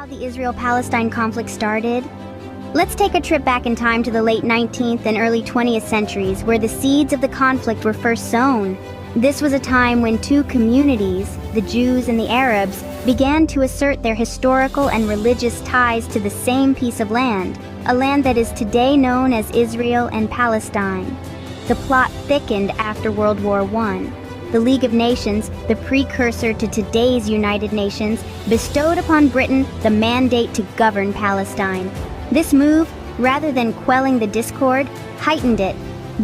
how the Israel-Palestine conflict started? Let's take a trip back in time to the late 19th and early 20th centuries, where the seeds of the conflict were first sown. This was a time when two communities, the Jews and the Arabs, began to assert their historical and religious ties to the same piece of land, a land that is today known as Israel and Palestine. The plot thickened after World War I. The League of Nations, the precursor to today's United Nations, bestowed upon Britain the mandate to govern Palestine. This move, rather than quelling the discord, heightened it.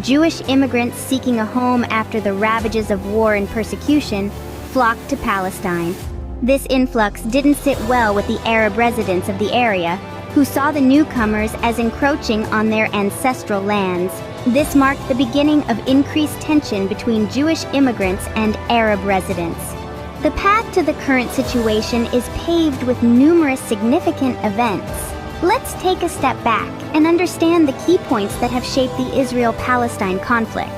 Jewish immigrants seeking a home after the ravages of war and persecution flocked to Palestine. This influx didn't sit well with the Arab residents of the area, who saw the newcomers as encroaching on their ancestral lands. This marked the beginning of increased tension between Jewish immigrants and Arab residents. The path to the current situation is paved with numerous significant events. Let's take a step back and understand the key points that have shaped the Israel-Palestine conflict.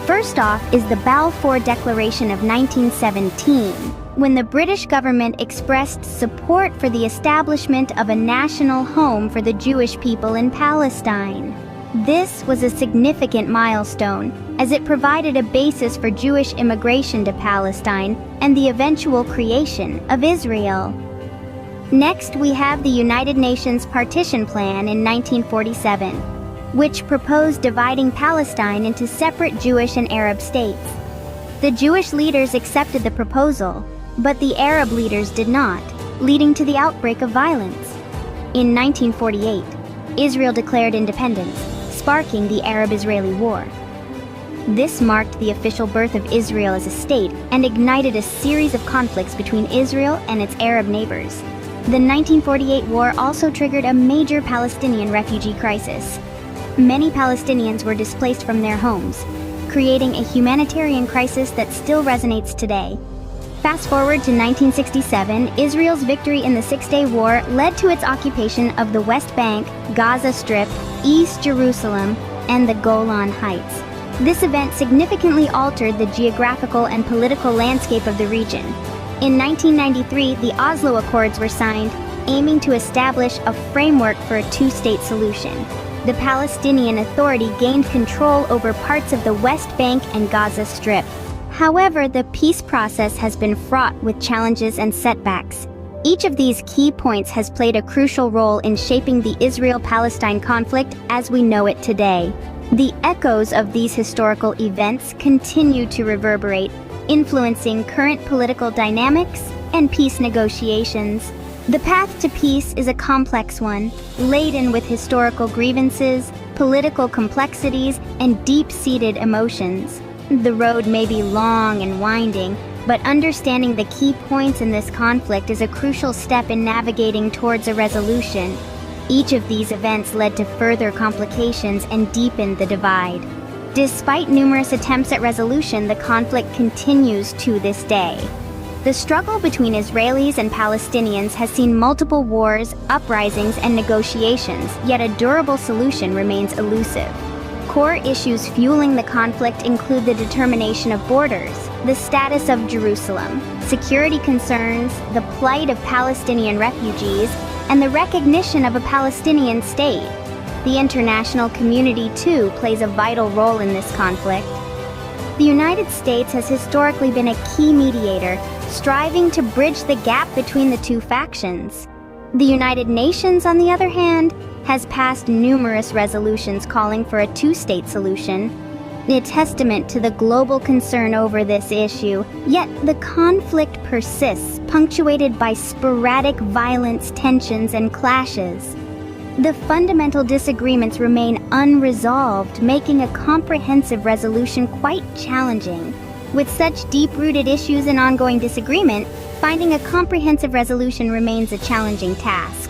First off is the Balfour Declaration of 1917, when the British government expressed support for the establishment of a national home for the Jewish people in Palestine. This was a significant milestone, as it provided a basis for Jewish immigration to Palestine and the eventual creation of Israel. Next, we have the United Nations Partition Plan in 1947, which proposed dividing Palestine into separate Jewish and Arab states. The Jewish leaders accepted the proposal, but the Arab leaders did not, leading to the outbreak of violence. In 1948, Israel declared independence, sparking the Arab-Israeli War. This marked the official birth of Israel as a state and ignited a series of conflicts between Israel and its Arab neighbors. The 1948 war also triggered a major Palestinian refugee crisis. Many Palestinians were displaced from their homes, creating a humanitarian crisis that still resonates today. Fast forward to 1967, Israel's victory in the Six-Day War led to its occupation of the West Bank, Gaza Strip, East Jerusalem, and the Golan Heights. This event significantly altered the geographical and political landscape of the region. In 1993, the Oslo Accords were signed, aiming to establish a framework for a two-state solution. The Palestinian Authority gained control over parts of the West Bank and Gaza Strip. However, the peace process has been fraught with challenges and setbacks. Each of these key points has played a crucial role in shaping the Israel-Palestine conflict as we know it today. The echoes of these historical events continue to reverberate, influencing current political dynamics and peace negotiations. The path to peace is a complex one, laden with historical grievances, political complexities, and deep-seated emotions. The road may be long and winding, but understanding the key points in this conflict is a crucial step in navigating towards a resolution. Each of these events led to further complications and deepened the divide. Despite numerous attempts at resolution, the conflict continues to this day. The struggle between Israelis and Palestinians has seen multiple wars, uprisings, and negotiations, yet a durable solution remains elusive. Core issues fueling the conflict include the determination of borders, the status of Jerusalem, security concerns, the plight of Palestinian refugees, and the recognition of a Palestinian state. The international community, too, plays a vital role in this conflict. The United States has historically been a key mediator, striving to bridge the gap between the two factions. The United Nations, on the other hand, has passed numerous resolutions calling for a two-state solution, a testament to the global concern over this issue. Yet the conflict persists, punctuated by sporadic violence, tensions, and clashes. The fundamental disagreements remain unresolved, making a comprehensive resolution quite challenging. With such deep-rooted issues and ongoing disagreement, finding a comprehensive resolution remains a challenging task.